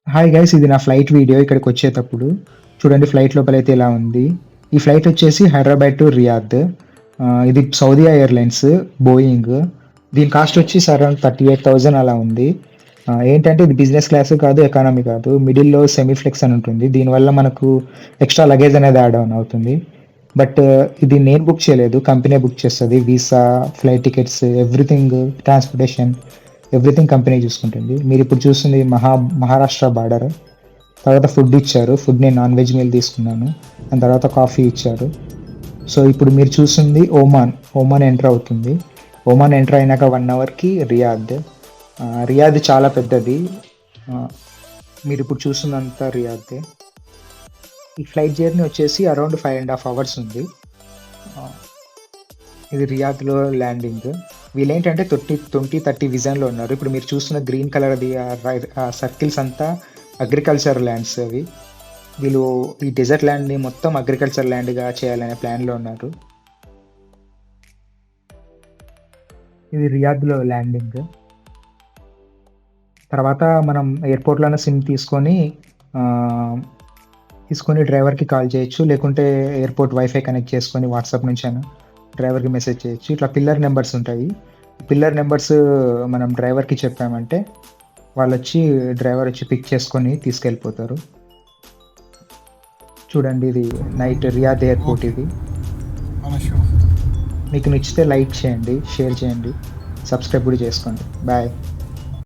Hi guys, ఇది నా flight video. ఇక్కడికొచ్చేటప్పుడు చూడండి, ఫ్లైట్ లోపలైతే ఇలా ఉంది. ఈ ఫ్లైట్ వచ్చేసి హైదరాబాద్ టు రియాద్. ఇది సౌదీ ఎయిర్‌లైన్స్ బోయింగ్. దీని కాస్ట్ వచ్చేసి అరౌండ్ 38,000 అలా ఉంది. ఏంటంటే ఇది బిజినెస్ క్లాస్ కాదు, ఎకానమీ కాదు. మిడిల్‌లో సెమీ ఫ్లెక్స్ అని ఉంటుంది. దీనివల్ల మనకు ఎక్స్‌ట్రా లగేజ్ అనేది యాడ్ ఆన్ అవుతుంది. బట్ ఇది నేను బుక్ చేయలేదు. కంపెనీ బుక్ చేస్తది. Visa, flight tickets, everything, transportation, everything company చూసుకుంటుంది. మీరిప్పుడు చూస్తుంది మహారాష్ట్ర బార్డర్. తర్వాత ఫుడ్ ఇచ్చారు. ఫుడ్ నేను నాన్ వెజ్ మీల్ తీసుకున్నాను. దాని తర్వాత కాఫీ ఇచ్చారు. సో, ఇప్పుడు మీరు చూస్తుంది ఒమాన్. ఒమాన్ ఎంటర్ అవుతుంది. ఒమాన్ ఎంటర్ అయినాక 1 అవర్‌కి రియాద్. రియాద్ చాలా పెద్దది. ఆహ్, మీరిప్పుడు చూస్తుందంతా రియాదే. ఈ ఫ్లైట్ జర్నీ వచ్చేసి అరౌండ్ 5½ అవర్స్ ఉంది. ఆహ్, ఇది రియాద్‌లో ల్యాండింగ్. వీళ్ళేంటంటే 30 విజన్‌లో ఉన్నారు. ఇప్పుడు మీరు చూస్తున్న గ్రీన్ కలర్‌ది సర్కిల్స్ అంతా అగ్రికల్చర్ ల్యాండ్స్ అవి. వీళ్ళు ఈ డెజర్ట్ ల్యాండ్‌ని మొత్తం అగ్రికల్చర్ ల్యాండ్‌గా చేయాలనే ప్లాన్‌లో ఉన్నారు. ఇది రియాద్‌లో ల్యాండింగ్. తర్వాత మనం ఎయిర్‌పోర్ట్‌లోనే సిమ్ ఆహ్, తీసుకొని డ్రైవర్‌కి కాల్ చేయొచ్చు. లేకుంటే ఎయిర్‌పోర్ట్ వైఫై కనెక్ట్ చేసుకొని వాట్సాప్ నుంచైనా డ్రైవర్‌కి మెసేజ్ చేయొచ్చు. ఇట్లా పిల్లర్ నంబర్స్ ఉంటాయి. పిల్లర్ నంబర్స్ మనం డ్రైవర్‌కి చెప్పామంటే డ్రైవర్ వచ్చి పిక్ చేసుకొని తీసుకెళ్ళిపోతారు. చూడండి, ఇది నైట్ రియాద్ ఎయిర్‌పోర్ట్ اوكي ఇది. انا اشوف. మీకు నచ్చితే లైక్ చేయండి, షేర్ చేయండి, సబ్స్క్రైబ్ కూడా చేసుకోండి. బాయ్.